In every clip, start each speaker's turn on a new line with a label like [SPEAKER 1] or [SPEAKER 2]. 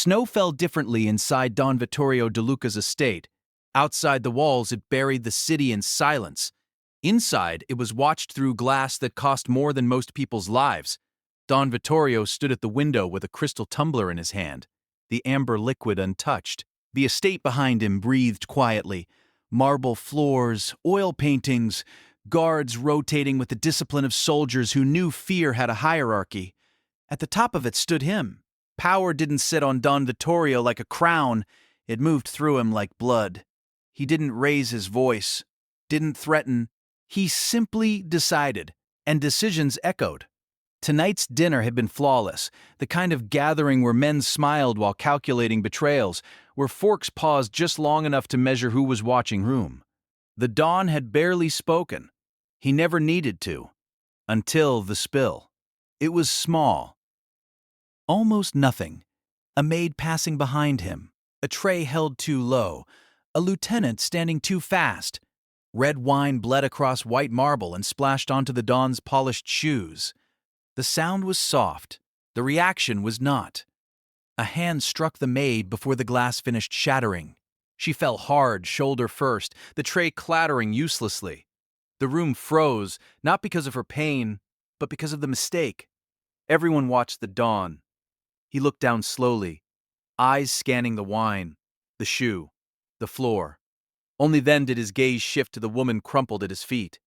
[SPEAKER 1] Snow fell differently inside Don Vittorio De Luca's estate. Outside the walls, it buried the city in silence. Inside, it was watched through glass that cost more than most people's lives. Don Vittorio stood at the window with a crystal tumbler in his hand, the amber liquid untouched. The estate behind him breathed quietly. Marble floors, oil paintings, guards rotating with the discipline of soldiers who knew fear had a hierarchy. At the top of it stood him. Power didn't sit on Don Vittorio like a crown, it moved through him like blood. He didn't raise his voice, didn't threaten. He simply decided, and decisions echoed. Tonight's dinner had been flawless, the kind of gathering where men smiled while calculating betrayals, where forks paused just long enough to measure who was watching whom. The Don had barely spoken. He never needed to. Until the spill. It was small. Almost nothing. A maid passing behind him, a tray held too low, a lieutenant standing too fast. Red wine bled across white marble and splashed onto the Don's polished shoes. The sound was soft. The reaction was not. A hand struck the maid before the glass finished shattering. She fell hard, shoulder first, the tray clattering uselessly. The room froze, not because of her pain, but because of the mistake. Everyone watched the Don. He looked down slowly, eyes scanning the wine, the shoe, the floor. Only then did his gaze shift to the woman crumpled at his feet.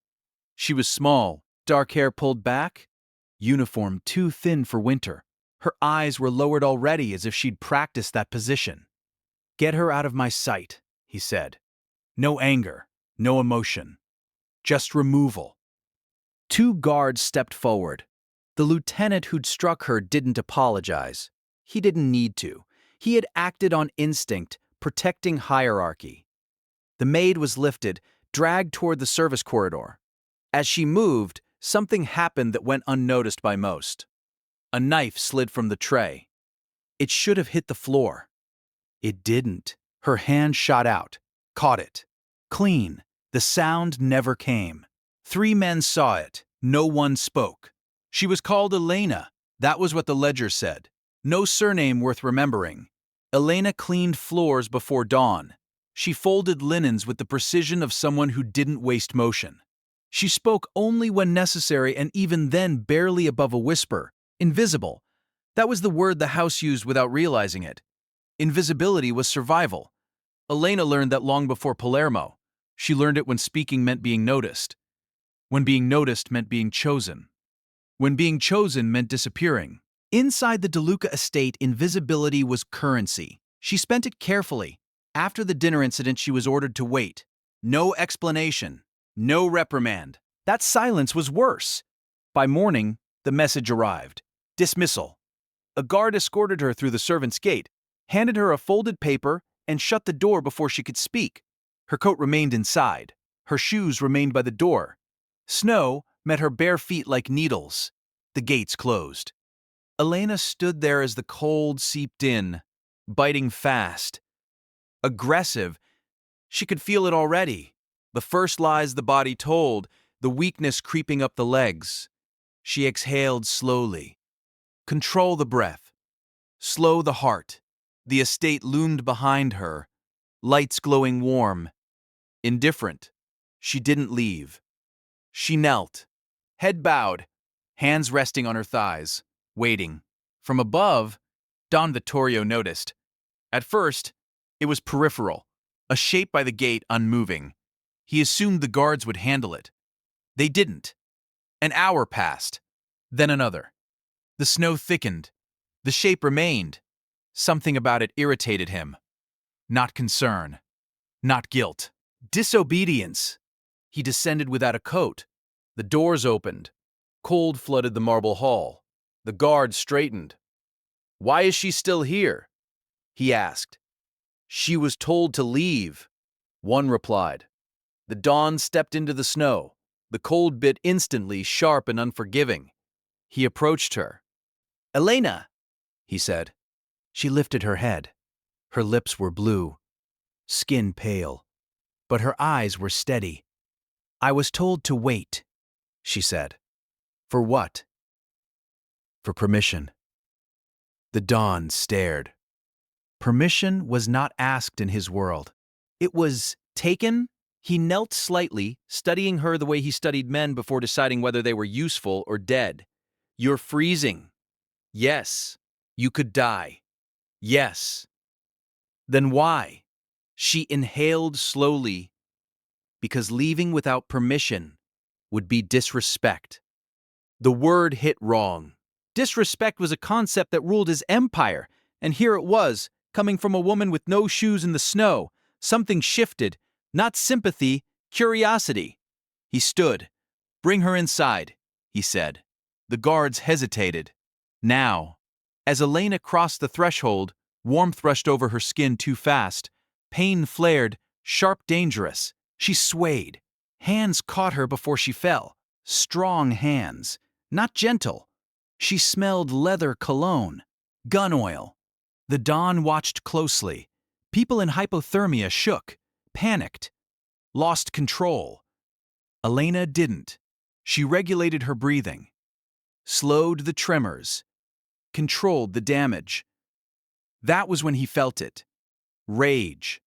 [SPEAKER 1] She was small, dark hair pulled back, uniform too thin for winter. Her eyes were lowered already as if she'd practiced that position. "Get her out of my sight," he said. No anger, no emotion. Just removal. Two guards stepped forward. The lieutenant who'd struck her didn't apologize. He didn't need to. He had acted on instinct, protecting hierarchy. The maid was lifted, dragged toward the service corridor. As she moved, something happened that went unnoticed by most. A knife slid from the tray. It should have hit the floor. It didn't. Her hand shot out, caught it. Clean. The sound never came. 3 men saw it. No one spoke. She was called Elena. That was what the ledger said. No surname worth remembering. Elena cleaned floors before dawn. She folded linens with the precision of someone who didn't waste motion. She spoke only when necessary and even then barely above a whisper. Invisible. That was the word the house used without realizing it. Invisibility was survival. Elena learned that long before Palermo. She learned it when speaking meant being noticed. When being noticed meant being chosen. When being chosen meant disappearing. Inside the De Luca estate, invisibility was currency. She spent it carefully. After the dinner incident, she was ordered to wait. No explanation. No reprimand. That silence was worse. By morning, the message arrived. Dismissal. A guard escorted her through the servants' gate, handed her a folded paper, and shut the door before she could speak. Her coat remained inside. Her shoes remained by the door. Snow met her bare feet like needles. The gates closed. Elena stood there as the cold seeped in, biting fast. Aggressive. She could feel it already. The first lies the body told, the weakness creeping up the legs. She exhaled slowly. Control the breath. Slow the heart. The estate loomed behind her, lights glowing warm. Indifferent. She didn't leave. She knelt, head bowed, hands resting on her thighs, waiting. From above, Don Vittorio noticed. At first, it was peripheral, a shape by the gate unmoving. He assumed the guards would handle it. They didn't. An hour passed, then another. The snow thickened. The shape remained. Something about it irritated him. Not concern. Not guilt. Disobedience. He descended without a coat. The doors opened. Cold flooded the marble hall. The guard straightened. "Why is she still here?" he asked. "She was told to leave," one replied. The Don stepped into the snow. The cold bit instantly, sharp and unforgiving. He approached her. "Elena," he said. She lifted her head. Her lips were blue, skin pale, but her eyes were steady. "I was told to wait," she said. "For what?" "For permission." The Don stared. Permission was not asked in his world. It was taken. He knelt slightly, studying her the way he studied men before deciding whether they were useful or dead. You're freezing. Yes. You could die. Yes. Then why? She inhaled slowly, because leaving without permission would be disrespect. The word hit wrong. Disrespect was a concept that ruled his empire, and here it was, coming from a woman with no shoes in the snow. Something shifted, not sympathy, curiosity. He stood. "Bring her inside," he said. The guards hesitated. Now, as Elena crossed the threshold, warmth rushed over her skin too fast. Pain flared, sharp, dangerous. She swayed. Hands caught her before she fell. Strong hands, not gentle. She smelled leather cologne, gun oil. The Don watched closely. People in hypothermia shook, panicked, lost control. Elena didn't. She regulated her breathing, slowed the tremors, controlled the damage. That was when he felt it. Rage.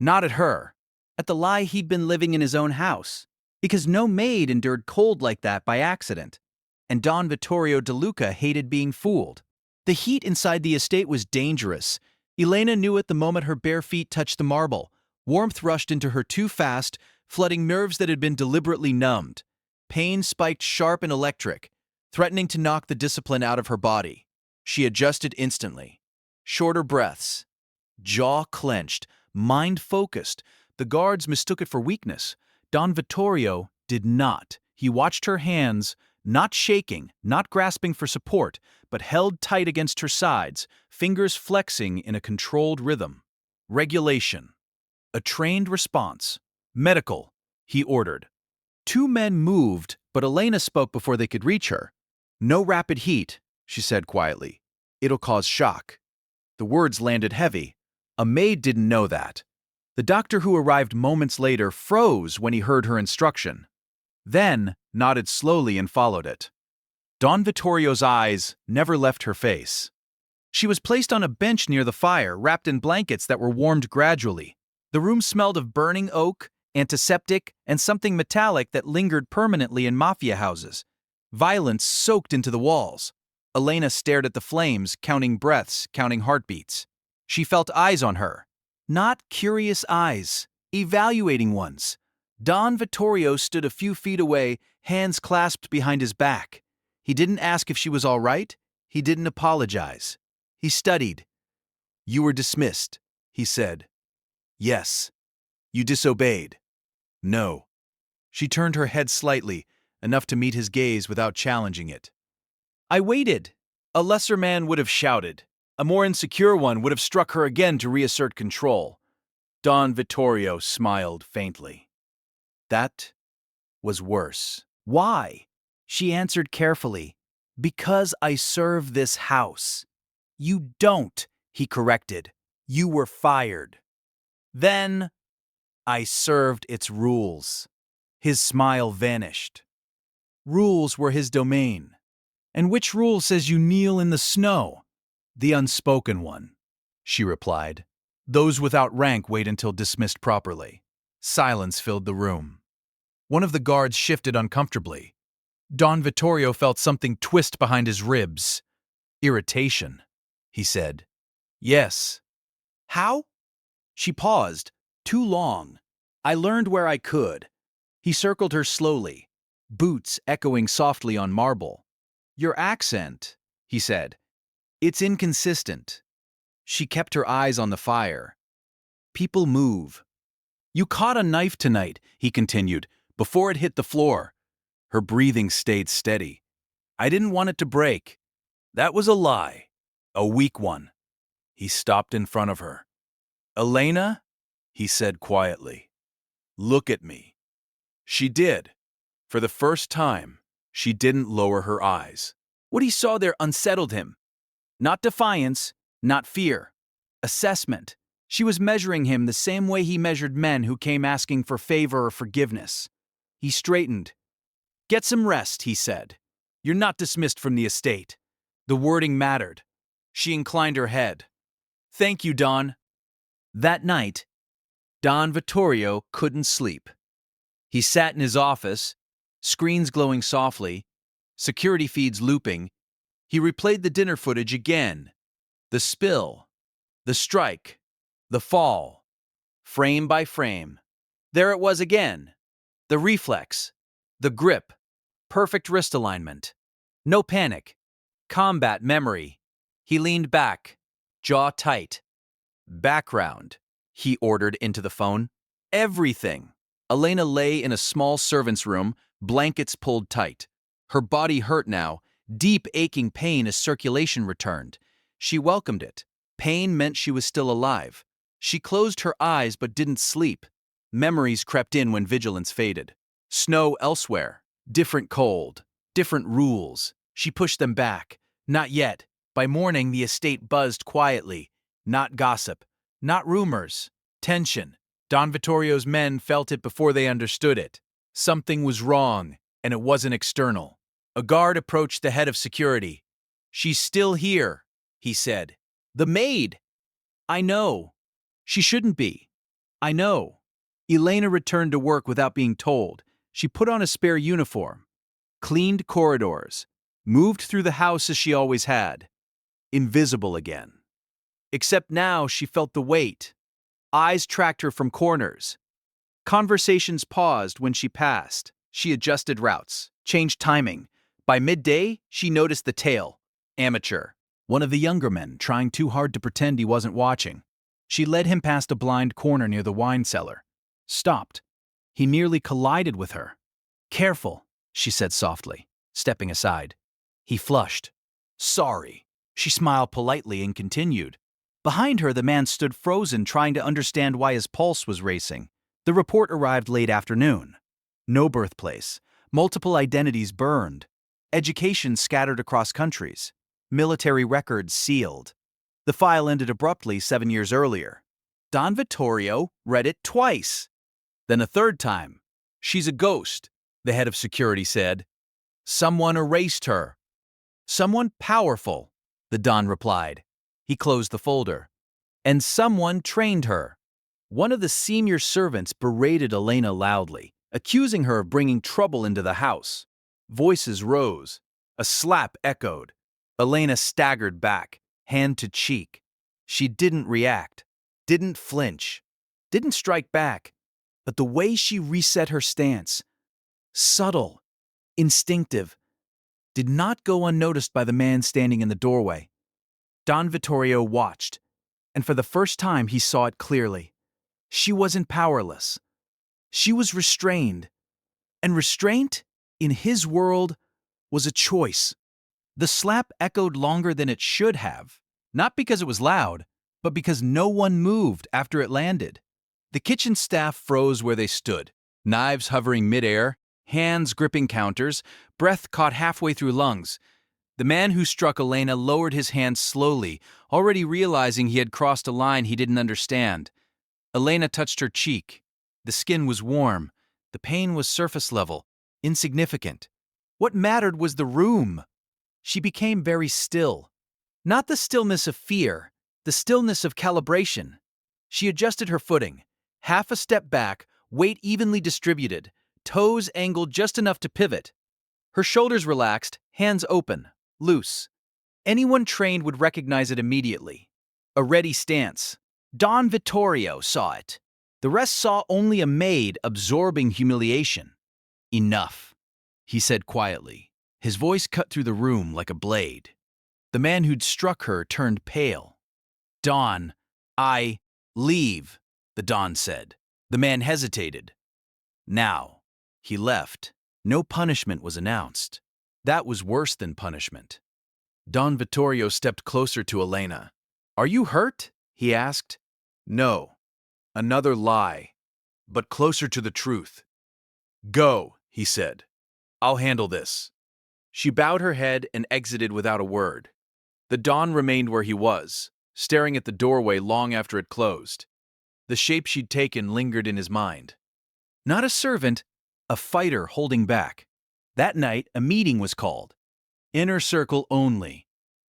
[SPEAKER 1] Not at her, at the lie he'd been living in his own house, because no maid endured cold like that by accident. And Don Vittorio De Luca hated being fooled. The heat inside the estate was dangerous. Elena knew it the moment her bare feet touched the marble. Warmth rushed into her too fast, flooding nerves that had been deliberately numbed. Pain spiked sharp and electric, threatening to knock the discipline out of her body. She adjusted instantly. Shorter breaths. Jaw clenched, mind focused. The guards mistook it for weakness. Don Vittorio did not. He watched her hands, not shaking, not grasping for support, but held tight against her sides, fingers flexing in a controlled rhythm. Regulation. A trained response. Medical, he ordered. Two men moved, but Elena spoke before they could reach her. "No rapid heat," she said quietly. "It'll cause shock." The words landed heavy. A maid didn't know that. The doctor who arrived moments later froze when he heard her instruction. Then nodded slowly and followed it. Don Vittorio's eyes never left her face. She was placed on a bench near the fire, wrapped in blankets that were warmed gradually. The room smelled of burning oak, antiseptic, and something metallic that lingered permanently in Mafia houses. Violence soaked into the walls. Elena stared at the flames, counting breaths, counting heartbeats. She felt eyes on her. Not curious eyes, evaluating ones. Don Vittorio stood a few feet away, hands clasped behind his back. He didn't ask if she was all right. He didn't apologize. He studied. "You were dismissed," he said. "Yes." "You disobeyed." "No." She turned her head slightly, enough to meet his gaze without challenging it. "I waited." A lesser man would have shouted. A more insecure one would have struck her again to reassert control. Don Vittorio smiled faintly. That was worse. "Why?" She answered carefully. "Because I serve this house." "You don't," he corrected. "You were fired." "Then I served its rules." His smile vanished. Rules were his domain. "And which rule says you kneel in the snow?" "The unspoken one," she replied. "Those without rank wait until dismissed properly." Silence filled the room. One of the guards shifted uncomfortably. Don Vittorio felt something twist behind his ribs. "Irritation," he said. "Yes." "How?" She paused. "Too long. I learned where I could." He circled her slowly, boots echoing softly on marble. "Your accent," he said. "It's inconsistent." She kept her eyes on the fire. "People move." "You caught a knife tonight," he continued, "before it hit the floor." Her breathing stayed steady. "I didn't want it to break." "That was a lie. A weak one." He stopped in front of her. "Elena," he said quietly, "look at me." She did. For the first time, she didn't lower her eyes. What he saw there unsettled him. Not defiance, not fear. Assessment. She was measuring him the same way he measured men who came asking for favor or forgiveness. He straightened. "Get some rest," he said. "You're not dismissed from the estate." The wording mattered. She inclined her head. Thank you, Don. That night, Don Vittorio couldn't sleep. He sat in his office, screens glowing softly, security feeds looping. He replayed the dinner footage again. The spill, the strike, the fall, frame by frame. There it was again. The reflex, the grip, perfect wrist alignment. No panic. Combat memory. He leaned back, jaw tight. Background, he ordered into the phone. Everything. Elena lay in a small servant's room, blankets pulled tight. Her body hurt now, deep aching pain as circulation returned. She welcomed it. Pain meant she was still alive. She closed her eyes but didn't sleep. Memories crept in when vigilance faded. Snow elsewhere, different cold, different rules. She pushed them back. Not yet. By morning, the estate buzzed quietly. Not gossip, not rumors, tension. Don Vittorio's men felt it before they understood it. Something was wrong, and it wasn't external. A guard approached the head of security. "She's still here," he said. "The maid." "I know." "She shouldn't be." "I know." Elena returned to work without being told. She put on a spare uniform, cleaned corridors, moved through the house as she always had. Invisible again. Except now she felt the weight. Eyes tracked her from corners. Conversations paused when she passed. She adjusted routes, changed timing. By midday, she noticed the tail. Amateur. One of the younger men trying too hard to pretend he wasn't watching. She led him past a blind corner near the wine cellar. Stopped. He nearly collided with her. "Careful," she said softly, stepping aside. He flushed. "Sorry." She smiled politely and continued. Behind her, the man stood frozen, trying to understand why his pulse was racing. The report arrived late afternoon. No birthplace. Multiple identities burned. Education scattered across countries. Military records sealed. The file ended abruptly 7 years earlier. Don Vittorio read it twice. Then a third time. "She's a ghost," the head of security said. "Someone erased her." "Someone powerful," the Don replied. He closed the folder. "And someone trained her." One of the senior servants berated Elena loudly, accusing her of bringing trouble into the house. Voices rose. A slap echoed. Elena staggered back, hand to cheek. She didn't react, didn't flinch, didn't strike back. But the way she reset her stance, subtle, instinctive, did not go unnoticed by the man standing in the doorway. Don Vittorio watched, and for the first time he saw it clearly. She wasn't powerless. She was restrained. And restraint, in his world, was a choice. The slap echoed longer than it should have, not because it was loud, but because no one moved after it landed. The kitchen staff froze where they stood, knives hovering midair, hands gripping counters, breath caught halfway through lungs. The man who struck Elena lowered his hands slowly, already realizing he had crossed a line he didn't understand. Elena touched her cheek. The skin was warm. The pain was surface level, insignificant. What mattered was the room. She became very still. Not the stillness of fear, the stillness of calibration. She adjusted her footing. Half a step back, weight evenly distributed, toes angled just enough to pivot. Her shoulders relaxed, hands open, loose. Anyone trained would recognize it immediately. A ready stance. Don Vittorio saw it. The rest saw only a maid absorbing humiliation. "Enough," he said quietly. His voice cut through the room like a blade. The man who'd struck her turned pale. "Don, leave," the Don said. The man hesitated. "Now." He left. No punishment was announced. That was worse than punishment. Don Vittorio stepped closer to Elena. "Are you hurt?" he asked. "No." Another lie, but closer to the truth. "Go," he said. "I'll handle this." She bowed her head and exited without a word. The Don remained where he was, staring at the doorway long after it closed. The shape she'd taken lingered in his mind. Not a servant, a fighter holding back. That night, a meeting was called. Inner circle only.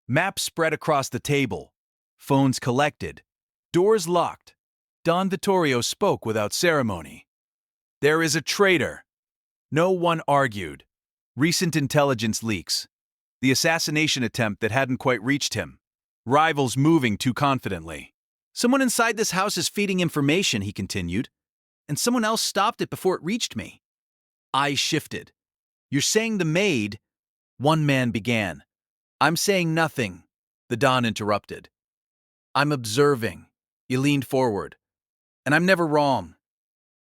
[SPEAKER 1] Maps spread across the table. Phones collected. Doors locked. Don Vittorio spoke without ceremony. There is a traitor. No one argued. Recent intelligence leaks. The assassination attempt that hadn't quite reached him. Rivals moving too confidently. Someone inside this house is feeding information, he continued, and someone else stopped it before it reached me. I shifted. You're saying the Maid? One man began. I'm saying nothing, the Don interrupted. I'm observing. He leaned forward. And I'm never wrong.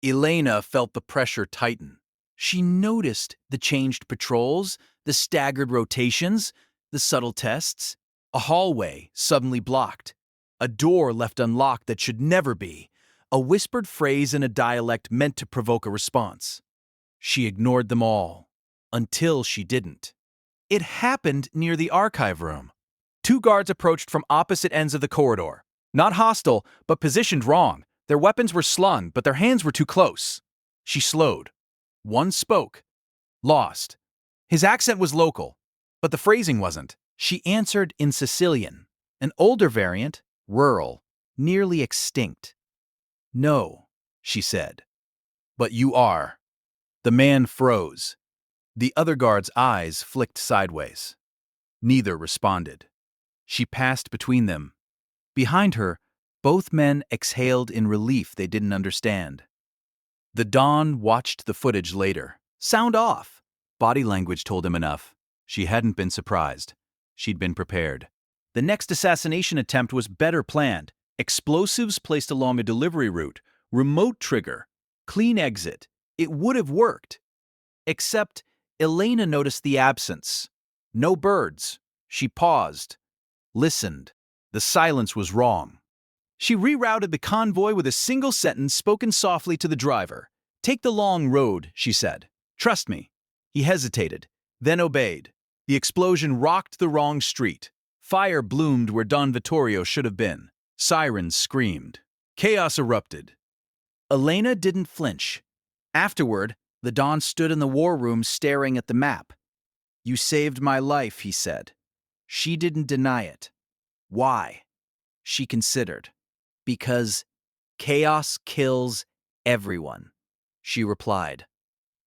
[SPEAKER 1] Elena felt the pressure tighten. She noticed the changed patrols, the staggered rotations, the subtle tests. A hallway suddenly blocked. A door left unlocked that should never be. A whispered phrase in a dialect meant to provoke a response. She ignored them all. Until she didn't. It happened near the archive room. Two guards approached from opposite ends of the corridor. Not hostile, but positioned wrong. Their weapons were slung, but their hands were too close. She slowed. One spoke. Lost. His accent was local, but the phrasing wasn't. She answered in Sicilian, an older variant, rural, nearly extinct. No, she said. But you are. The man froze. The other guard's eyes flicked sideways. Neither responded. She passed between them. Behind her, both men exhaled in relief they didn't understand. The Don watched the footage later. Sound off. Body language told him enough. She hadn't been surprised. She'd been prepared. The next assassination attempt was better planned. Explosives placed along a delivery route. Remote trigger. Clean exit. It would have worked. Except Elena noticed the absence. No birds. She paused. Listened. The silence was wrong. She rerouted the convoy with a single sentence spoken softly to the driver. Take the long road, she said. Trust me. He hesitated, then obeyed. The explosion rocked the wrong street. Fire bloomed where Don Vittorio should have been. Sirens screamed. Chaos erupted. Elena didn't flinch. Afterward, the Don stood in the war room staring at the map. You saved my life, he said. She didn't deny it. Why? She considered. Because chaos kills everyone, she replied.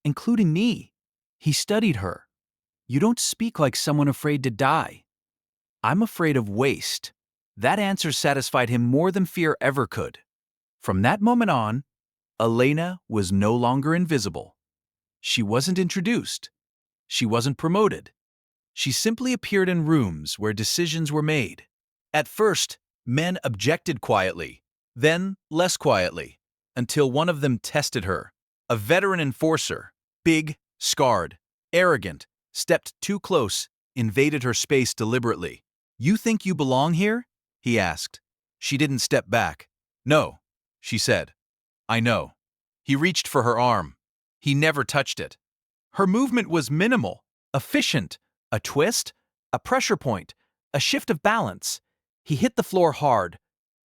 [SPEAKER 1] Including me. He studied her. You don't speak like someone afraid to die. I'm afraid of waste. That answer satisfied him more than fear ever could. From that moment on, Elena was no longer invisible. She wasn't introduced. She wasn't promoted. She simply appeared in rooms where decisions were made. At first, men objected quietly, then less quietly, until one of them tested her. A veteran enforcer, big, scarred, arrogant, stepped too close, invaded her space deliberately. You think you belong here? He asked. She didn't step back. No, she said. I know. He reached for her arm. He never touched it. Her movement was minimal, efficient, a twist, a pressure point, a shift of balance. He hit the floor hard.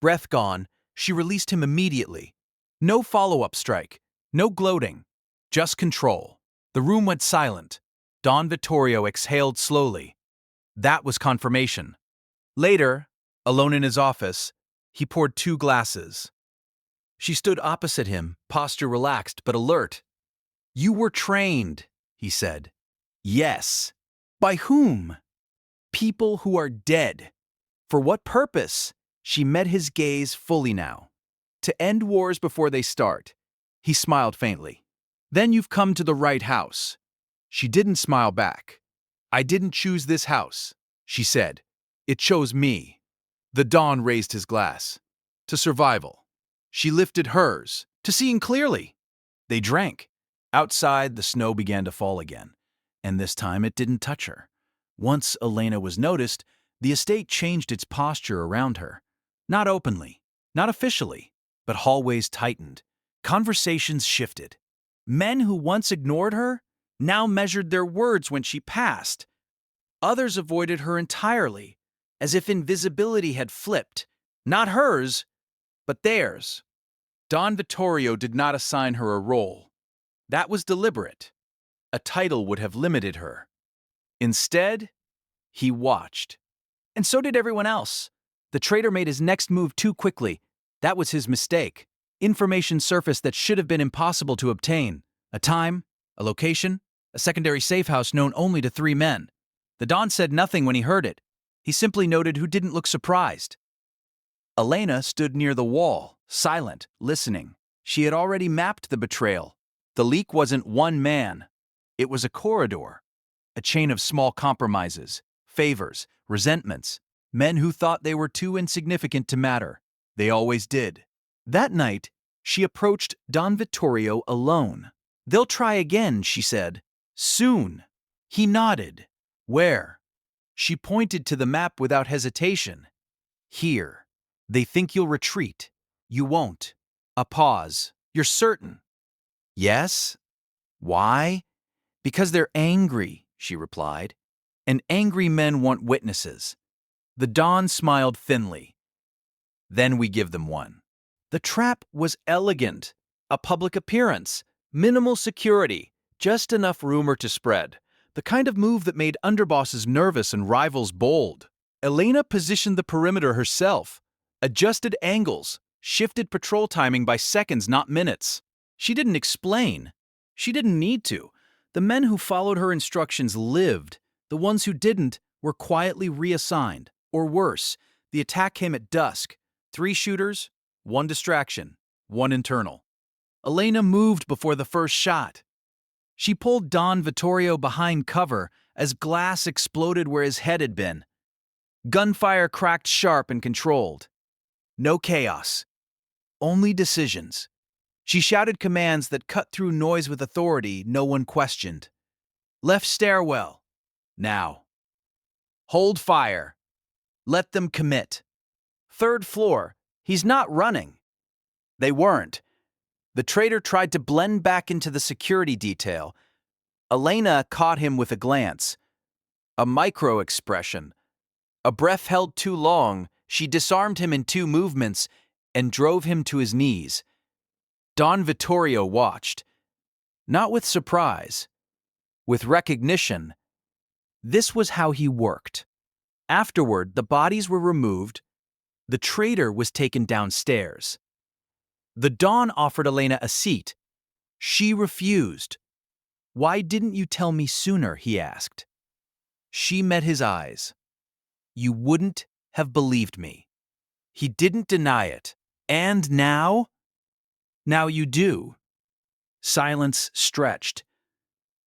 [SPEAKER 1] Breath gone, she released him immediately. No follow-up strike, no gloating, just control. The room went silent. Don Vittorio exhaled slowly. That was confirmation. Later, alone in his office, he poured 2 glasses. She stood opposite him, posture relaxed but alert. You were trained, he said. Yes. By whom? People who are dead. For what purpose? She met his gaze fully now. To end wars before they start. He smiled faintly. Then you've come to the right house. She didn't smile back. I didn't choose this house, she said. It chose me. The Don raised his glass. To survival. She lifted hers. To seeing clearly. They drank. Outside, the snow began to fall again. And this time it didn't touch her. Once Elena was noticed, the estate changed its posture around her. Not openly, not officially, but hallways tightened. Conversations shifted. Men who once ignored her now measured their words when she passed. Others avoided her entirely, as if invisibility had flipped. Not hers, but theirs. Don Vittorio did not assign her a role. That was deliberate. A title would have limited her. Instead, he watched. And so did everyone else. The traitor made his next move too quickly. That was his mistake. Information surfaced that should have been impossible to obtain. A time, a location, a secondary safe house known only to 3 men. The Don said nothing when he heard it. He simply noted who didn't look surprised. Elena stood near the wall, silent, listening. She had already mapped the betrayal. The leak wasn't one man. It was a corridor, a chain of small compromises, favors, resentments, men who thought they were too insignificant to matter. They always did. That night, she approached Don Vittorio alone. "They'll try again," she said. "Soon." He nodded. "Where?" She pointed to the map without hesitation. "Here. They think you'll retreat. You won't." A pause. "You're certain?" "Yes." "Why?" "Because they're angry," she replied. "And angry men want witnesses." The Don smiled thinly. "Then we give them one." The trap was elegant. A public appearance, minimal security, just enough rumor to spread. The kind of move that made underbosses nervous and rivals bold. Elena positioned the perimeter herself, adjusted angles, shifted patrol timing by seconds, not minutes. She didn't explain. She didn't need to. The men who followed her instructions lived. The ones who didn't were quietly reassigned. Or worse, the attack came at dusk. 3 shooters, 1 distraction, 1 internal. Elena moved before the first shot. She pulled Don Vittorio behind cover as glass exploded where his head had been. Gunfire cracked sharp and controlled. No chaos. Only decisions. She shouted commands that cut through noise with authority no one questioned. "Left stairwell. Now. Hold fire. Let them commit. 3rd floor. He's not running." They weren't. The traitor tried to blend back into the security detail. Elena caught him with a glance. A micro-expression. A breath held too long, she disarmed him in 2 movements and drove him to his knees. Don Vittorio watched. Not with surprise. With recognition. This was how he worked. Afterward, the bodies were removed. The traitor was taken downstairs. The Don offered Elena a seat. She refused. "Why didn't you tell me sooner?" he asked. She met his eyes. "You wouldn't have believed me." He didn't deny it. "And now?" "Now you do." Silence stretched.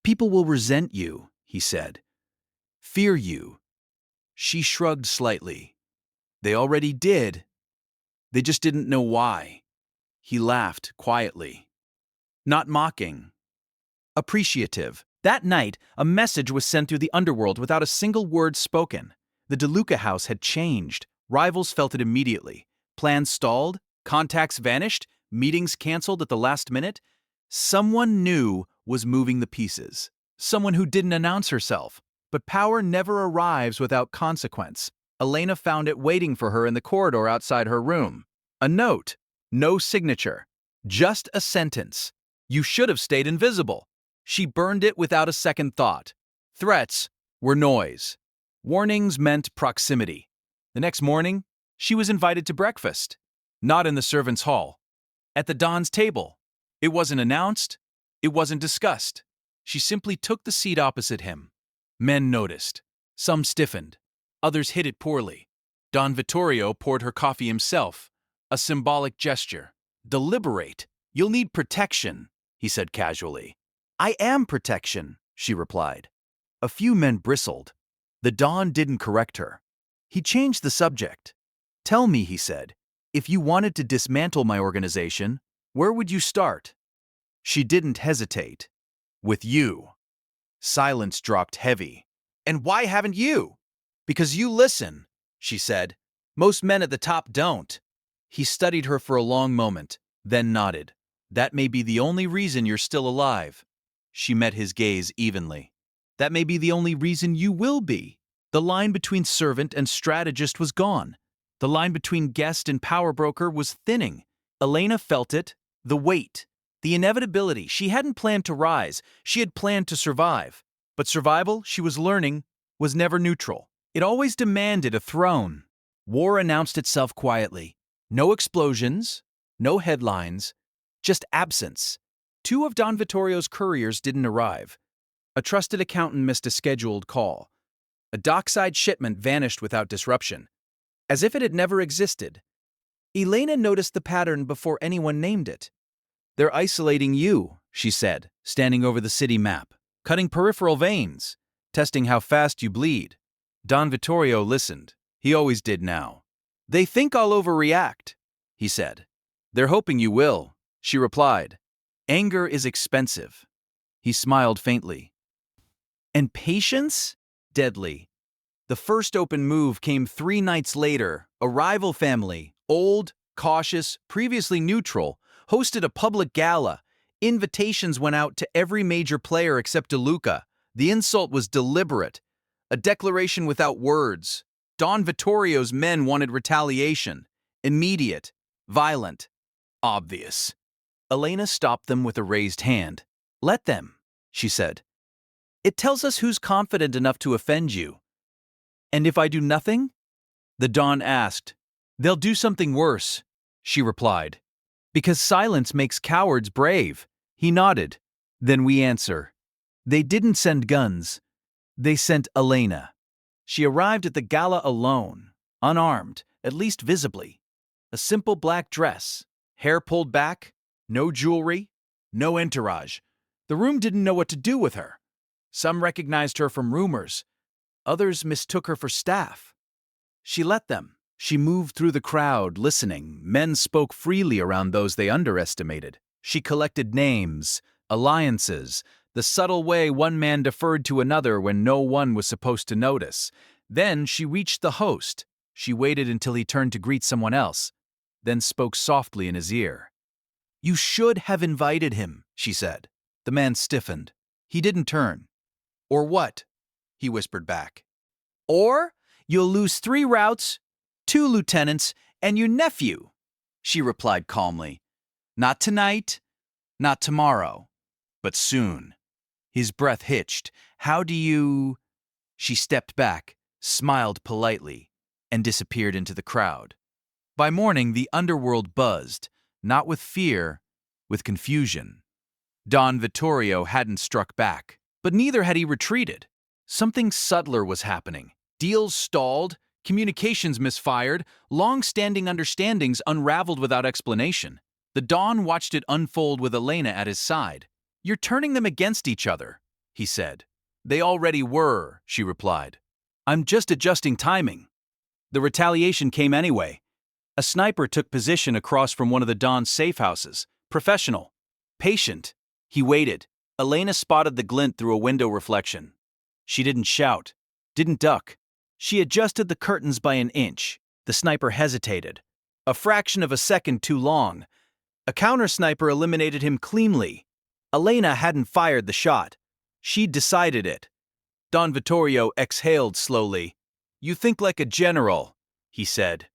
[SPEAKER 1] "People will resent you," he said. "Fear you." She shrugged slightly. "They already did. They just didn't know why." He laughed quietly. Not mocking. Appreciative. That night, a message was sent through the underworld without a single word spoken. The DeLuca house had changed. Rivals felt it immediately. Plans stalled, contacts vanished, meetings canceled at the last minute. Someone new was moving the pieces. Someone who didn't announce herself. But power never arrives without consequence. Elena found it waiting for her in the corridor outside her room. A note. No signature. Just a sentence. "You should have stayed invisible." She burned it without a second thought. Threats were noise. Warnings meant proximity. The next morning, she was invited to breakfast. Not in the servants' hall. At the Don's table. It wasn't announced. It wasn't discussed. She simply took the seat opposite him. Men noticed. Some stiffened. Others hid it poorly. Don Vittorio poured her coffee himself. A symbolic gesture. "Deliberate. You'll need protection," he said casually. "I am protection," she replied. A few men bristled. The Don didn't correct her. He changed the subject. "Tell me," he said, "if you wanted to dismantle my organization, where would you start?" She didn't hesitate. "With you." Silence dropped heavy. "And why haven't you?" "Because you listen," she said. "Most men at the top don't." He studied her for a long moment, then nodded. "That may be the only reason you're still alive." She met his gaze evenly. "That may be the only reason you will be." The line between servant and strategist was gone. The line between guest and power broker was thinning. Elena felt it, the weight, the inevitability. She hadn't planned to rise, she had planned to survive. But survival, she was learning, was never neutral. It always demanded a throne. War announced itself quietly. No explosions, no headlines, just absence. Two of Don Vittorio's couriers didn't arrive. A trusted accountant missed a scheduled call. A dockside shipment vanished without disruption, as if it had never existed. Elena noticed the pattern before anyone named it. "They're isolating you," she said, standing over the city map, "cutting peripheral veins, testing how fast you bleed." Don Vittorio listened. He always did now. "They think I'll overreact," he said. "They're hoping you will," she replied. "Anger is expensive." He smiled faintly. "And patience? Deadly." The first open move came 3 nights later. A rival family, old, cautious, previously neutral, hosted a public gala. Invitations went out to every major player except DeLuca. The insult was deliberate, a declaration without words. Don Vittorio's men wanted retaliation. Immediate, violent, obvious. Elena stopped them with a raised hand. "Let them," she said. "It tells us who's confident enough to offend you." "And if I do nothing?" the Don asked. "They'll do something worse," she replied. "Because silence makes cowards brave." He nodded. "Then we answer. They didn't send guns. They sent Elena." She arrived at the gala alone, unarmed, at least visibly. A simple black dress, hair pulled back, no jewelry, no entourage. The room didn't know what to do with her. Some recognized her from rumors. Others mistook her for staff. She let them. She moved through the crowd, listening. Men spoke freely around those they underestimated. She collected names, alliances, the subtle way one man deferred to another when no one was supposed to notice. Then she reached the host. She waited until he turned to greet someone else, then spoke softly in his ear. "You should have invited him," she said. The man stiffened. He didn't turn. "Or what?" he whispered back. "Or you'll lose 3 routes, 2 lieutenants, and your nephew," she replied calmly. "Not tonight, not tomorrow, but soon." His breath hitched. "How do you—" She stepped back, smiled politely, and disappeared into the crowd. By morning, the underworld buzzed, not with fear, with confusion. Don Vittorio hadn't struck back, but neither had he retreated. Something subtler was happening. Deals stalled, communications misfired, long-standing understandings unraveled without explanation. The Don watched it unfold with Elena at his side. "You're turning them against each other," he said. "They already were," she replied. "I'm just adjusting timing." The retaliation came anyway. A sniper took position across from one of the Don's safe houses. Professional. Patient. He waited. Elena spotted the glint through a window reflection. She didn't shout, didn't duck. She adjusted the curtains by an inch. The sniper hesitated. A fraction of a second too long. A counter-sniper eliminated him cleanly. Elena hadn't fired the shot. She'd decided it. Don Vittorio exhaled slowly. "You think like a general," he said.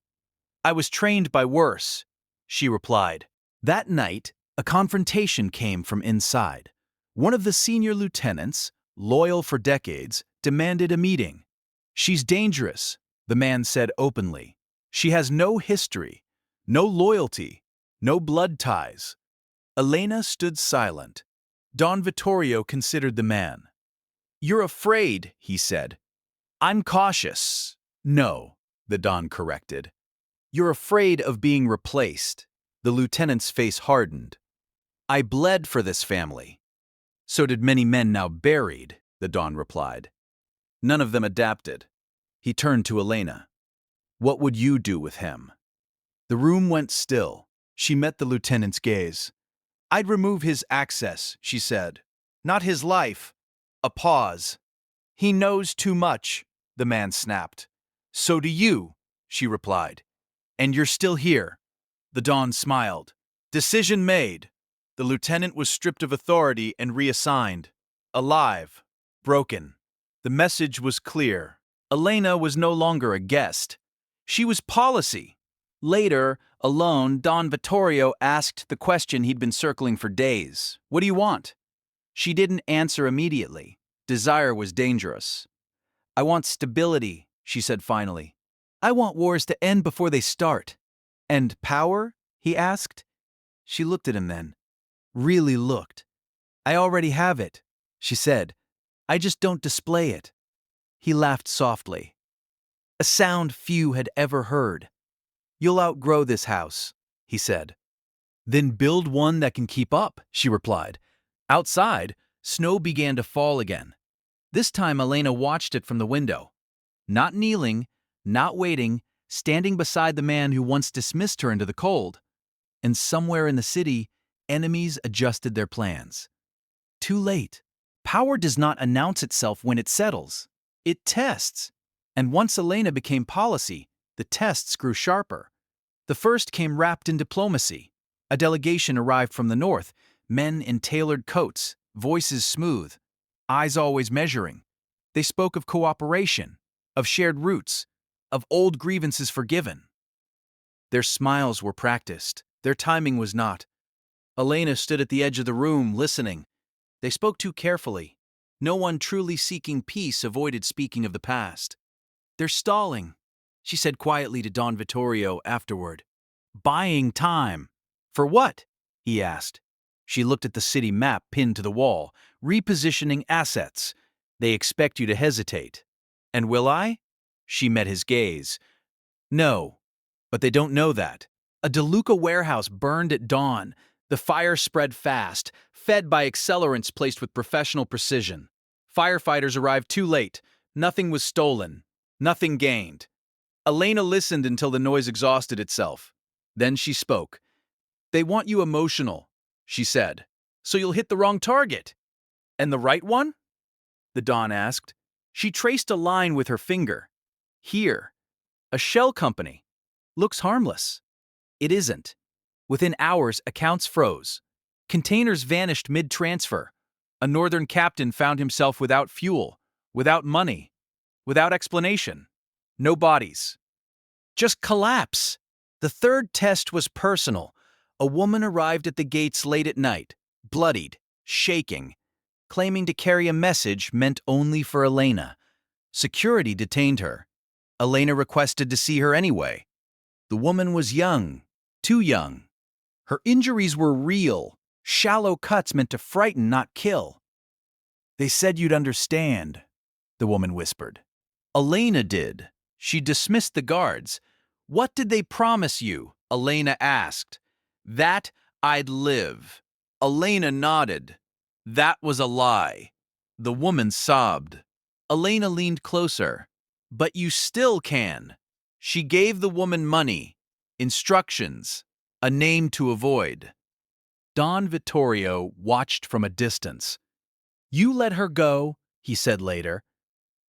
[SPEAKER 1] "I was trained by worse," she replied. That night, a confrontation came from inside. One of the senior lieutenants, loyal for decades, demanded a meeting. "She's dangerous," the man said openly. "She has no history, no loyalty, no blood ties." Elena stood silent. Don Vittorio considered the man. "You're afraid," he said. "I'm cautious." "No," the Don corrected. "You're afraid of being replaced." The lieutenant's face hardened. "I bled for this family." "So did many men now buried," the Don replied. "None of them adapted." He turned to Elena. "What would you do with him?" The room went still. She met the lieutenant's gaze. "I'd remove his access," she said. "Not his life." A pause. "He knows too much," the man snapped. "So do you," she replied. "And you're still here." The Don smiled. Decision made. The lieutenant was stripped of authority and reassigned. Alive. Broken. The message was clear. Elena was no longer a guest. She was policy. Later, alone, Don Vittorio asked the question he'd been circling for days. "What do you want?" She didn't answer immediately. Desire was dangerous. "I want stability," she said finally. I want wars to end before they start. And power? He asked. She looked at him then. Really looked. I already have it, she said. I just don't display it. He laughed softly. A sound few had ever heard. You'll outgrow this house, he said. Then build one that can keep up, she replied. Outside, snow began to fall again. This time Elena watched it from the window. Not kneeling, not waiting, standing beside the man who once dismissed her into the cold. And somewhere in the city, enemies adjusted their plans. Too late. Power does not announce itself when it settles. It tests. And once Elena became policy, the tests grew sharper. The first came wrapped in diplomacy. A delegation arrived from the north, men in tailored coats, voices smooth, eyes always measuring. They spoke of cooperation, of shared roots, of old grievances forgiven. Their smiles were practiced. Their timing was not. Elena stood at the edge of the room, listening. They spoke too carefully. No one truly seeking peace avoided speaking of the past. They're stalling, she said quietly to Don Vittorio afterward. Buying time. For what? He asked. She looked at the city map pinned to the wall, repositioning assets. They expect you to hesitate. And will I? She met his gaze. No, but they don't know that. A DeLuca warehouse burned at dawn. The fire spread fast, fed by accelerants placed with professional precision. Firefighters arrived too late. Nothing was stolen. Nothing gained. Elena listened until the noise exhausted itself. Then she spoke. They want you emotional, she said, so you'll hit the wrong target. And the right one? The Don asked. She traced a line with her finger. Here. A shell company. Looks harmless. It isn't. Within hours, accounts froze. Containers vanished mid-transfer. A northern captain found himself without fuel, without money, without explanation. No bodies. Just collapse. The third test was personal. A woman arrived at the gates late at night, bloodied, shaking, claiming to carry a message meant only for Elena. Security detained her. Elena requested to see her anyway. The woman was young, too young. Her injuries were real, shallow cuts meant to frighten, not kill. They said you'd understand, the woman whispered. Elena did. She dismissed the guards. What did they promise you? Elena asked. That I'd live. Elena nodded. That was a lie. The woman sobbed. Elena leaned closer. But you still can. She gave the woman money, instructions, a name to avoid. Don Vittorio watched from a distance. You let her go, he said later.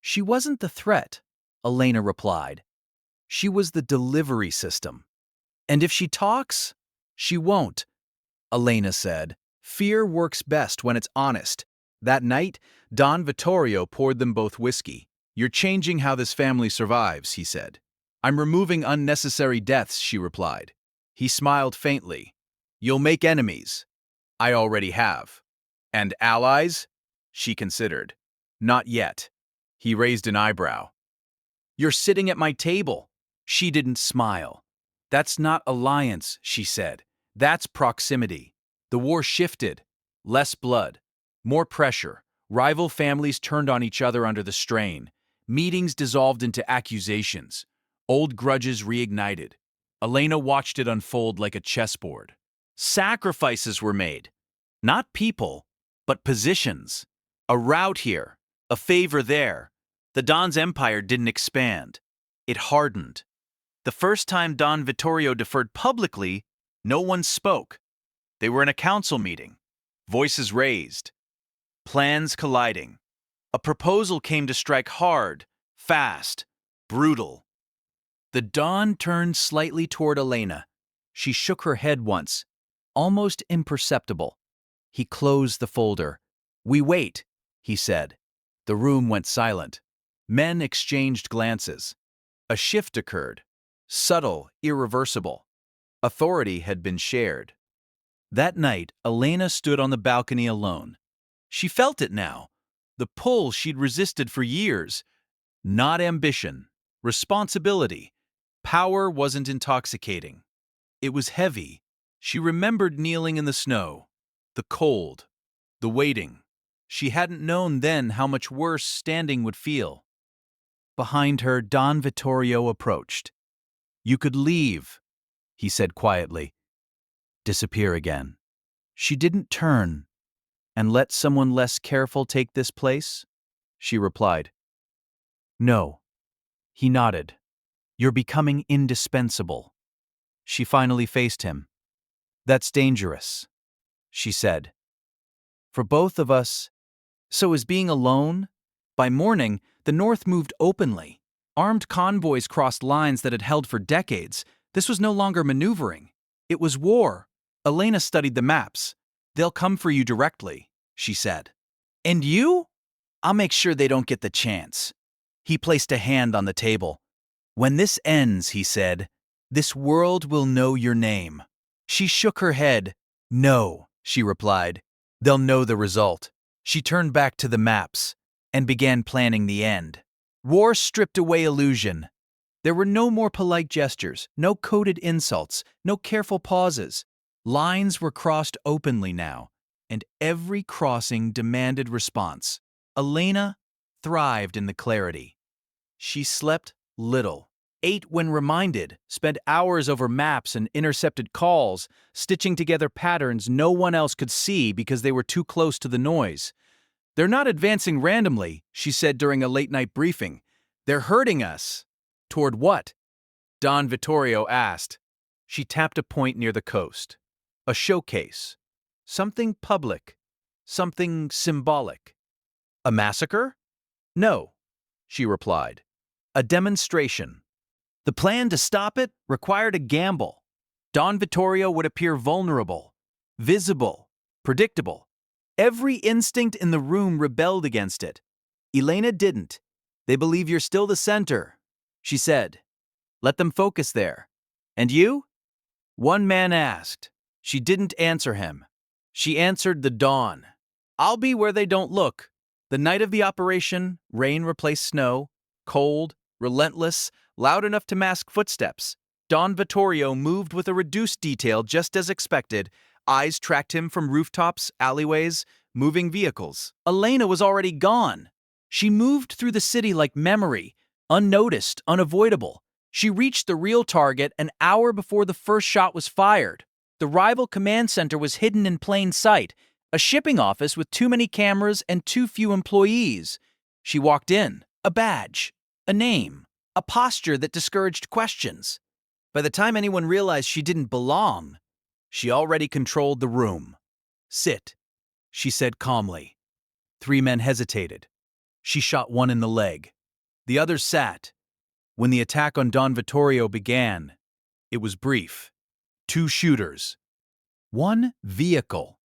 [SPEAKER 1] She wasn't the threat, Elena replied. She was the delivery system. And if she talks, she won't, Elena said. Fear works best when it's honest. That night, Don Vittorio poured them both whiskey. You're changing how this family survives, he said. I'm removing unnecessary deaths, she replied. He smiled faintly. You'll make enemies. I already have. And allies? She considered. Not yet. He raised an eyebrow. You're sitting at my table. She didn't smile. That's not alliance, she said. That's proximity. The war shifted. Less blood. More pressure. Rival families turned on each other under the strain. Meetings dissolved into accusations. Old grudges reignited. Elena watched it unfold like a chessboard. Sacrifices were made. Not people, but positions. A rout here, a favor there. The Don's empire didn't expand. It hardened. The first time Don Vittorio deferred publicly, no one spoke. They were in a council meeting. Voices raised. Plans colliding. A proposal came to strike hard, fast, brutal. The Don turned slightly toward Elena. She shook her head once, almost imperceptible. He closed the folder. We wait, he said. The room went silent. Men exchanged glances. A shift occurred. Subtle, irreversible. Authority had been shared. That night, Elena stood on the balcony alone. She felt it now. The pull she'd resisted for years. Not ambition. Responsibility. Power wasn't intoxicating. It was heavy. She remembered kneeling in the snow, the cold, the waiting. She hadn't known then how much worse standing would feel. Behind her, Don Vittorio approached. "You could leave," he said quietly. "Disappear again." "She didn't turn and let someone less careful take this place?" she replied. "No." He nodded. "You're becoming indispensable." She finally faced him. "That's dangerous," she said. "For both of us." So is being alone? By morning, the North moved openly. Armed convoys crossed lines that had held for decades. This was no longer maneuvering. It was war. Elena studied the maps. "They'll come for you directly," she said. "And you?" "I'll make sure they don't get the chance." He placed a hand on the table. "When this ends," he said, "this world will know your name." She shook her head. "No," she replied. "They'll know the result." She turned back to the maps and began planning the end. War stripped away illusion. There were no more polite gestures, no coded insults, no careful pauses. Lines were crossed openly now, and every crossing demanded response. Elena thrived in the clarity. She slept little, ate when reminded, spent hours over maps and intercepted calls, stitching together patterns no one else could see because they were too close to the noise. "They're not advancing randomly," she said during a late-night briefing. "They're hurting us." "Toward what?" Don Vittorio asked. She tapped a point near the coast. A showcase. Something public. Something symbolic. "A massacre?" "No," she replied. "A demonstration." The plan to stop it required a gamble. Don Vittorio would appear vulnerable, visible, predictable. Every instinct in the room rebelled against it. Elena didn't. "They believe you're still the center," she said. "Let them focus there." "And you?" One man asked. She didn't answer him. She answered the dawn. "I'll be where they don't look." The night of the operation, rain replaced snow, cold, relentless, loud enough to mask footsteps. Don Vittorio moved with a reduced detail just as expected. Eyes tracked him from rooftops, alleyways, moving vehicles. Elena was already gone. She moved through the city like memory, unnoticed, unavoidable. She reached the real target an hour before the first shot was fired. The rival command center was hidden in plain sight, a shipping office with too many cameras and too few employees. She walked in, a badge, a name, a posture that discouraged questions. By the time anyone realized she didn't belong, she already controlled the room. "Sit," she said calmly. 3 men hesitated. She shot one in the leg. The others sat. When the attack on Don Vittorio began, it was brief. 2 shooters. 1 vehicle.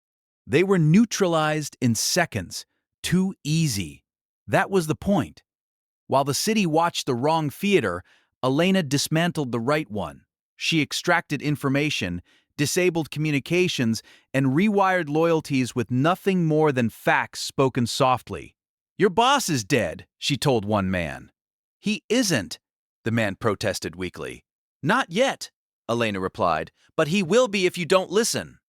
[SPEAKER 1] They were neutralized in seconds. Too easy. That was the point. While the city watched the wrong theater, Elena dismantled the right one. She extracted information, disabled communications, and rewired loyalties with nothing more than facts spoken softly. "Your boss is dead," she told one man. "He isn't," the man protested weakly. "Not yet," Elena replied, "but he will be if you don't listen."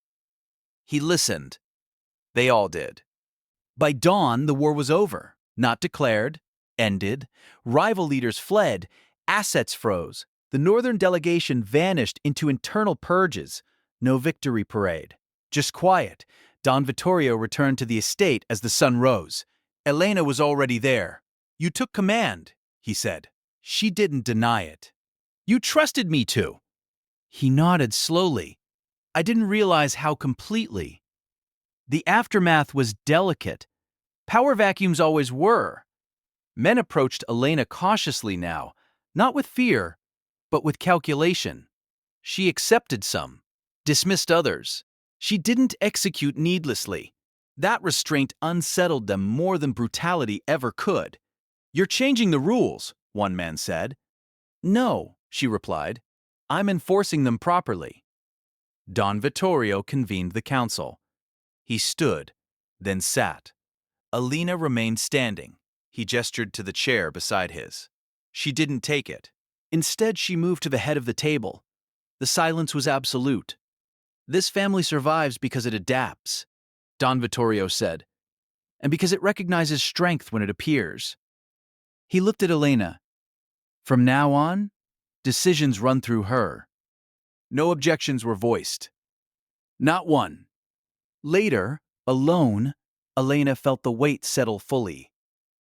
[SPEAKER 1] He listened. They all did. By dawn, the war was over. Not declared. Ended. Rival leaders fled. Assets froze. The northern delegation vanished into internal purges. No victory parade. Just quiet. Don Vittorio returned to the estate as the sun rose. Elena was already there. "You took command," he said. She didn't deny it. "You trusted me to." He nodded slowly. "I didn't realize how completely." The aftermath was delicate. Power vacuums always were. Men approached Elena cautiously now, not with fear, but with calculation. She accepted some, dismissed others. She didn't execute needlessly. That restraint unsettled them more than brutality ever could. "You're changing the rules," one man said. "No," she replied. "I'm enforcing them properly." Don Vittorio convened the council. He stood, then sat. Elena remained standing. He gestured to the chair beside his. She didn't take it. Instead, she moved to the head of the table. The silence was absolute. This family survives because it adapts, Don Vittorio said, and because it recognizes strength when it appears. He looked at Elena. From now on, decisions run through her. No objections were voiced. Not one. Later, alone, Elena felt the weight settle fully.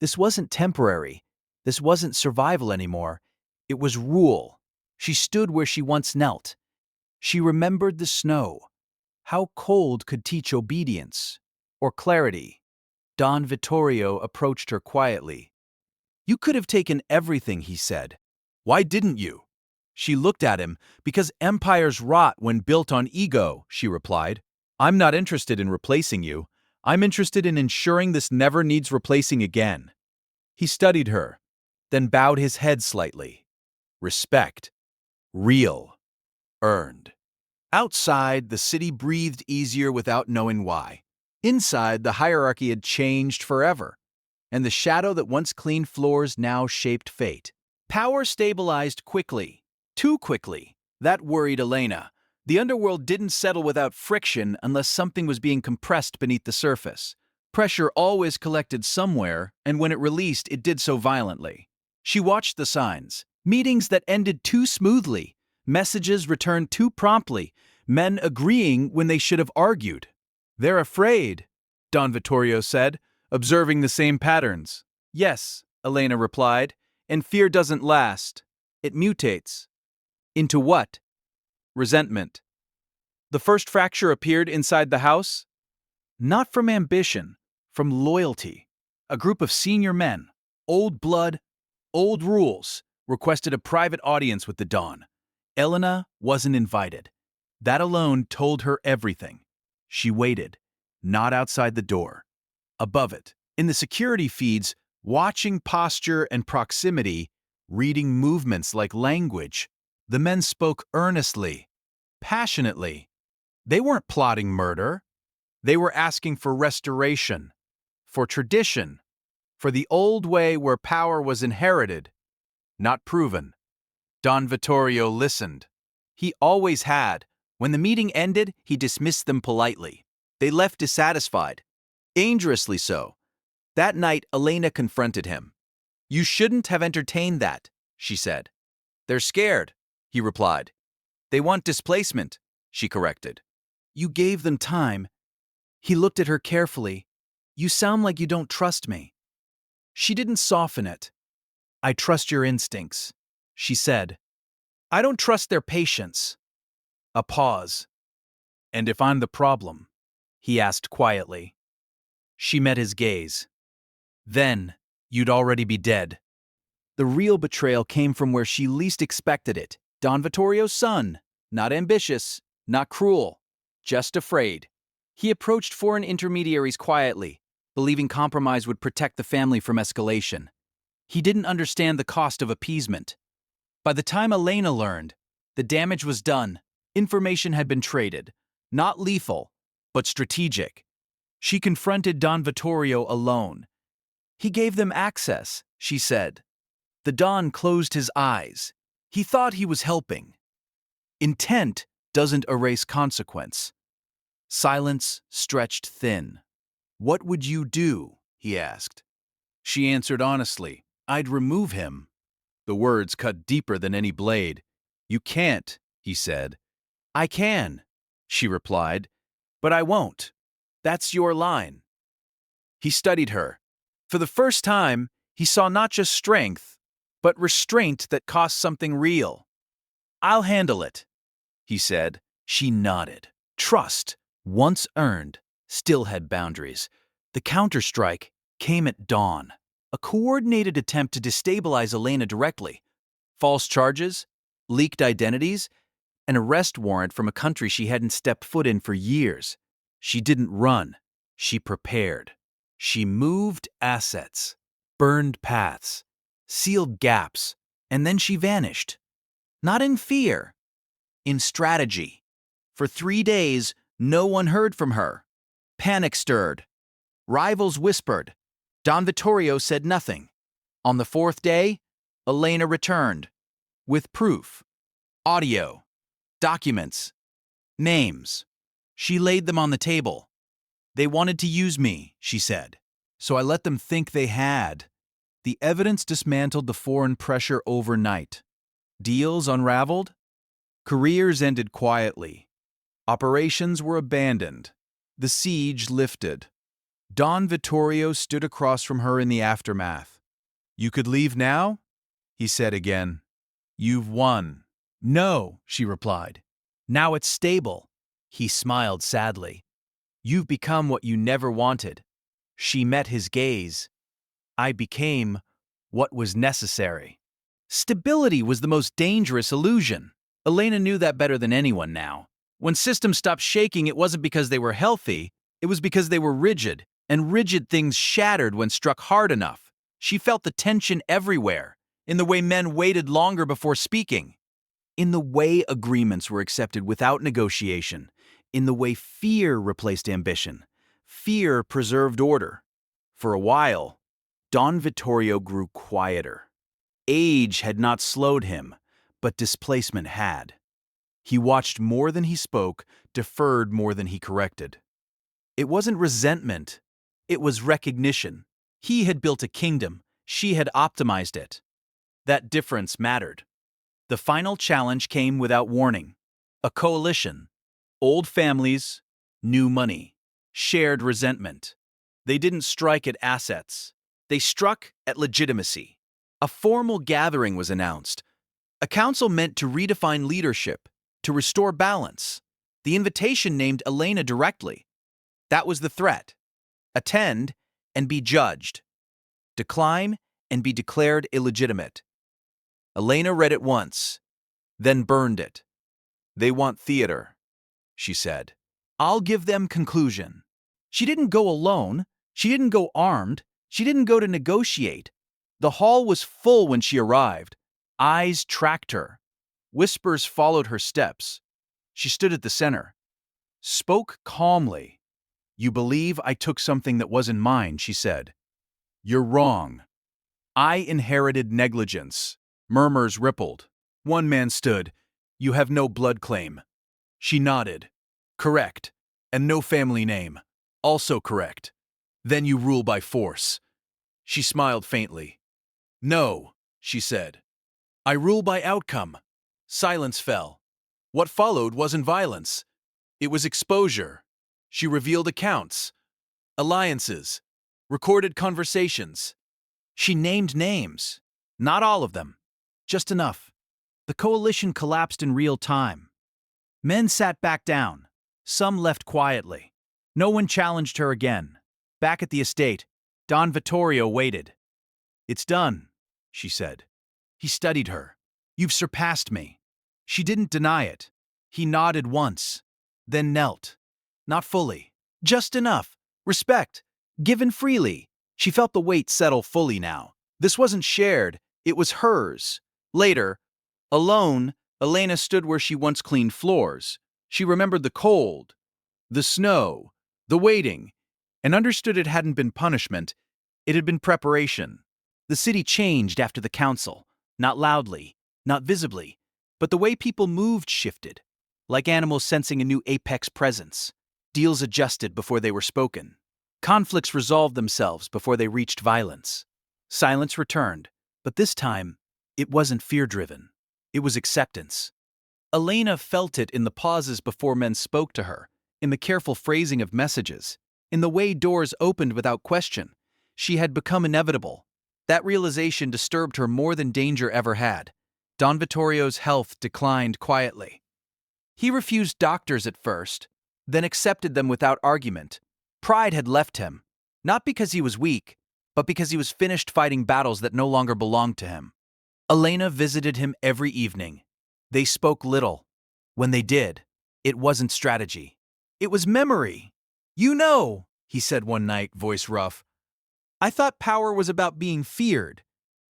[SPEAKER 1] This wasn't temporary. This wasn't survival anymore. It was rule. She stood where she once knelt. She remembered the snow. How cold could teach obedience or clarity? Don Vittorio approached her quietly. You could have taken everything, he said. Why didn't you? She looked at him. Because empires rot when built on ego, she replied. I'm not interested in replacing you. I'm interested in ensuring this never needs replacing again. He studied her, then bowed his head slightly. Respect. Real. Earned. Outside, the city breathed easier without knowing why. Inside, the hierarchy had changed forever, and the shadow that once cleaned floors now shaped fate. Power stabilized quickly. Too quickly. That worried Elena. The underworld didn't settle without friction unless something was being compressed beneath the surface. Pressure always collected somewhere, and when it released, it did so violently. She watched the signs. Meetings that ended too smoothly. Messages returned too promptly. Men agreeing when they should have argued. They're afraid, Don Vittorio said, observing the same patterns. Yes, Elena replied, and fear doesn't last. It mutates. Into what? Resentment. The first fracture appeared inside the house? Not from ambition, from loyalty. A group of senior men, old blood, old rules, requested a private audience with the Don. Elena wasn't invited. That alone told her everything. She waited, not outside the door. Above it, in the security feeds, watching posture and proximity, reading movements like language, the men spoke earnestly, passionately. They weren't plotting murder. They were asking for restoration, for tradition, for the old way where power was inherited, not proven. Don Vittorio listened. He always had. When the meeting ended, he dismissed them politely. They left dissatisfied, dangerously so. That night, Elena confronted him. You shouldn't have entertained that, she said. They're scared, he replied. They want displacement, she corrected. You gave them time. He looked at her carefully. You sound like you don't trust me. She didn't soften it. I trust your instincts, she said. I don't trust their patience. A pause. And if I'm the problem? He asked quietly. She met his gaze. Then, you'd already be dead. The real betrayal came from where she least expected it. Don Vittorio's son. Not ambitious, not cruel, just afraid. He approached foreign intermediaries quietly, believing compromise would protect the family from escalation. He didn't understand the cost of appeasement. By the time Elena learned, the damage was done. Information had been traded. Not lethal, but strategic. She confronted Don Vittorio alone. He gave them access, she said. The Don closed his eyes. He thought he was helping. Intent doesn't erase consequence. Silence stretched thin. What would you do? He asked. She answered honestly. I'd remove him. The words cut deeper than any blade. You can't, he said. I can, she replied, but I won't. That's your line. He studied her. For the first time, he saw not just strength, but restraint that cost something real. I'll handle it, he said. She nodded. Trust, once earned, still had boundaries. The counterstrike came at dawn. A coordinated attempt to destabilize Elena directly. False charges, leaked identities, an arrest warrant from a country she hadn't stepped foot in for years. She didn't run. She prepared. She moved assets, burned paths, sealed gaps, and then she vanished. Not in fear, in strategy. For 3 days, no one heard from her. Panic stirred. Rivals whispered. Don Vittorio said nothing. On the 4th day, Elena returned. with proof, audio, documents, names. She laid them on the table. They wanted to use me, she said. So I let them think they had. The evidence dismantled the foreign pressure overnight. Deals unraveled. Careers ended quietly. Operations were abandoned. The siege lifted. Don Vittorio stood across from her in the aftermath. "You could leave now?" he said again. "You've won." "No," she replied. "Now it's stable." He smiled sadly. "You've become what you never wanted." She met his gaze. "I became what was necessary." Stability was the most dangerous illusion. Elena knew that better than anyone now. When systems stopped shaking, it wasn't because they were healthy, it was because they were rigid, and rigid things shattered when struck hard enough. She felt the tension everywhere, in the way men waited longer before speaking, in the way agreements were accepted without negotiation, in the way fear replaced ambition. Fear preserved order. For a while, Don Vittorio grew quieter. Age had not slowed him, but displacement had. He watched more than he spoke, deferred more than he corrected. It wasn't resentment, it was recognition. He had built a kingdom, she had optimized it. That difference mattered. The final challenge came without warning. A coalition. Old families, new money, shared resentment. They didn't strike at assets. They struck at legitimacy. A formal gathering was announced. A council meant to redefine leadership, to restore balance. The invitation named Elena directly. That was the threat. Attend and be judged. Decline and be declared illegitimate. Elena read it once, then burned it. "They want theater," she said. "I'll give them conclusion." She didn't go alone. She didn't go armed. She didn't go to negotiate. The hall was full when she arrived. Eyes tracked her. Whispers followed her steps. She stood at the center. Spoke calmly. "You believe I took something that wasn't mine," she said. "You're wrong. I inherited negligence." Murmurs rippled. One man stood. "You have no blood claim." She nodded. "Correct. And no family name." Also correct. "Then you rule by force." She smiled faintly. "No," she said. "I rule by outcome." Silence fell. What followed wasn't violence. It was exposure. She revealed accounts, alliances, recorded conversations. She named names. Not all of them. Just enough. The coalition collapsed in real time. Men sat back down. Some left quietly. No one challenged her again. Back at the estate, Don Vittorio waited. "It's done," she said. He studied her. "You've surpassed me." She didn't deny it. He nodded once, then knelt. Not fully. Just enough. Respect. Given freely. She felt the weight settle fully now. This wasn't shared, it was hers. Later, alone, Elena stood where she once cleaned floors. She remembered the cold, the snow, the waiting, and understood it hadn't been punishment, it had been preparation. The city changed after the council. Not loudly, not visibly, but the way people moved shifted. Like animals sensing a new apex presence. Deals adjusted before they were spoken. Conflicts resolved themselves before they reached violence. Silence returned, but this time, it wasn't fear-driven. It was acceptance. Elena felt it in the pauses before men spoke to her, in the careful phrasing of messages, in the way doors opened without question. She had become inevitable. That realization disturbed her more than danger ever had. Don Vittorio's health declined quietly. He refused doctors at first, then accepted them without argument. Pride had left him, not because he was weak, but because he was finished fighting battles that no longer belonged to him. Elena visited him every evening. They spoke little. When they did, it wasn't strategy. It was memory. "You know," he said one night, voice rough, "I thought power was about being feared."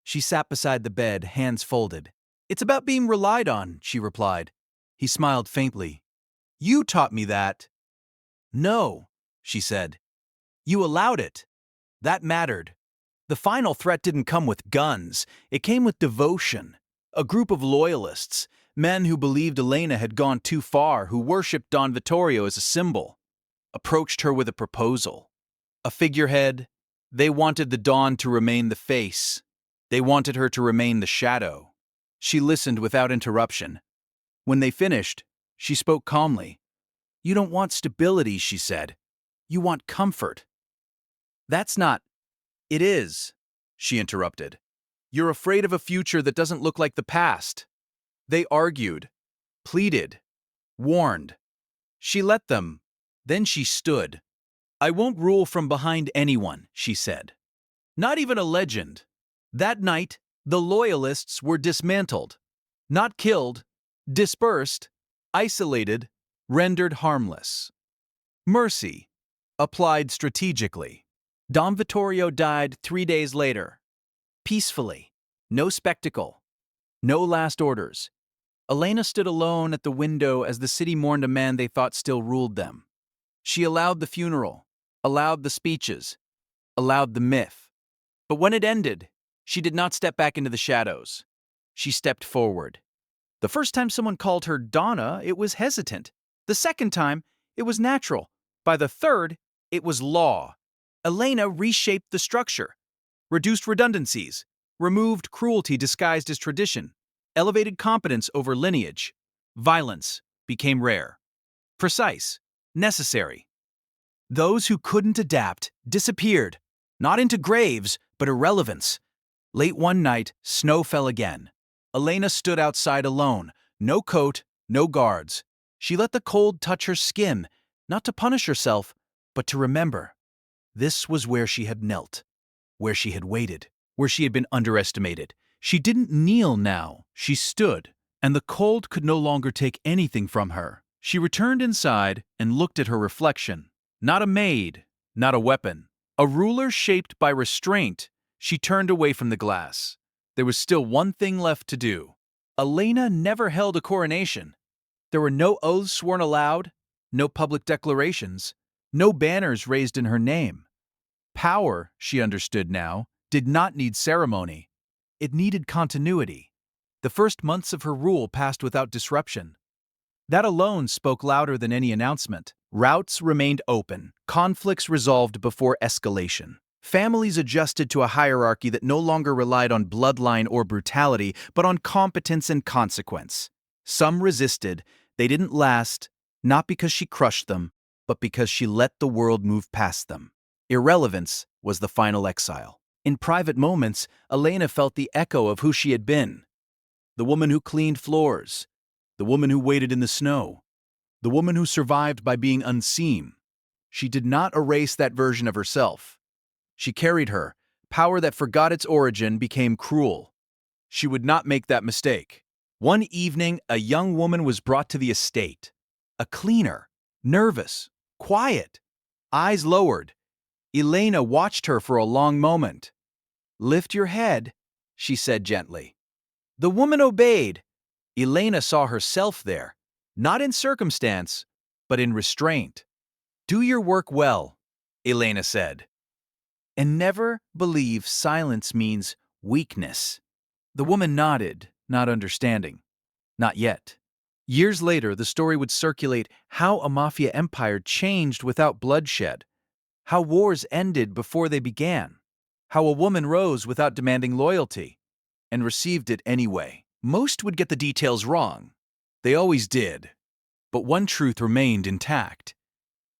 [SPEAKER 1] She sat beside the bed, hands folded. "It's about being relied on," she replied. He smiled faintly. "You taught me that." "No," she said. "You allowed it. That mattered." The final threat didn't come with guns. It came with devotion. A group of loyalists, men who believed Elena had gone too far, who worshipped Don Vittorio as a symbol, approached her with a proposal. A figurehead. They wanted the Dawn to remain the face. They wanted her to remain the shadow. She listened without interruption. When they finished, she spoke calmly. "You don't want stability," she said. "You want comfort." "That's not—" "It is," she interrupted. "You're afraid of a future that doesn't look like the past." They argued, pleaded, warned. She let them. Then she stood. "I won't rule from behind anyone," she said. "Not even a legend." That night, the loyalists were dismantled. Not killed, dispersed, isolated, rendered harmless. Mercy, applied strategically. Don Vittorio died 3 days later. Peacefully. No spectacle. No last orders. Elena stood alone at the window as the city mourned a man they thought still ruled them. She allowed the funeral, allowed the speeches, allowed the myth. But when it ended, she did not step back into the shadows. She stepped forward. The first time someone called her Donna, it was hesitant. The second time, it was natural. By the third, it was law. Elena reshaped the structure, reduced redundancies, removed cruelty disguised as tradition, elevated competence over lineage. Violence became rare. Precise. Necessary. Those who couldn't adapt disappeared, not into graves, but irrelevance. Late one night, snow fell again. Elena stood outside alone, no coat, no guards. She let the cold touch her skin, not to punish herself, but to remember. This was where she had knelt, where she had waited, where she had been underestimated. She didn't kneel now, she stood, and the cold could no longer take anything from her. She returned inside and looked at her reflection. Not a maid, not a weapon. A ruler shaped by restraint. She turned away from the glass. There was still one thing left to do. Elena never held a coronation. There were no oaths sworn aloud, no public declarations, no banners raised in her name. Power, she understood now, did not need ceremony. It needed continuity. The first months of her rule passed without disruption. That alone spoke louder than any announcement. Routes remained open, conflicts resolved before escalation. Families adjusted to a hierarchy that no longer relied on bloodline or brutality, but on competence and consequence. Some resisted. They didn't last, not because she crushed them, but because she let the world move past them. Irrelevance was the final exile. In private moments, Elena felt the echo of who she had been. The woman who cleaned floors, the woman who waited in the snow, the woman who survived by being unseen. She did not erase that version of herself. She carried her. Power that forgot its origin became cruel. She would not make that mistake. One evening, a young woman was brought to the estate. A cleaner, nervous, quiet, eyes lowered. Elena watched her for a long moment. "Lift your head," she said gently. The woman obeyed. Elena saw herself there, not in circumstance, but in restraint. "Do your work well," Elena said. "And never believe silence means weakness." The woman nodded, not understanding. Not yet. Years later, the story would circulate how a mafia empire changed without bloodshed, how wars ended before they began, how a woman rose without demanding loyalty, and received it anyway. Most would get the details wrong. They always did. But one truth remained intact.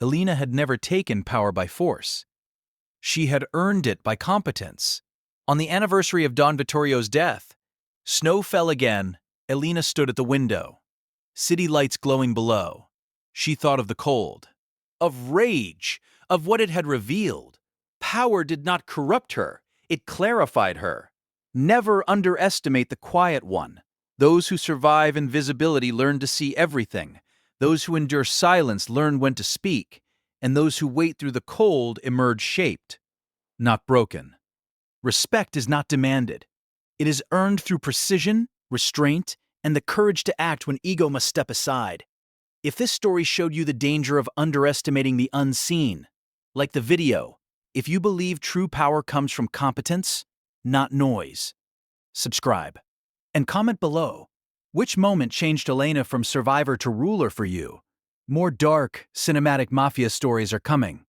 [SPEAKER 1] Elena had never taken power by force. She had earned it by competence. On the anniversary of Don Vittorio's death, snow fell again. Elena stood at the window. City lights glowing below. She thought of the cold, of rage, of what it had revealed. Power did not corrupt her. It clarified her. Never underestimate the quiet one. Those who survive invisibility learn to see everything. Those who endure silence learn when to speak. And those who wait through the cold emerge shaped, not broken. Respect is not demanded. It is earned through precision, restraint, and the courage to act when ego must step aside. If this story showed you the danger of underestimating the unseen, like the video, if you believe true power comes from competence, not noise, subscribe. And comment below, which moment changed Elena from survivor to ruler for you? More dark, cinematic Mafia stories are coming.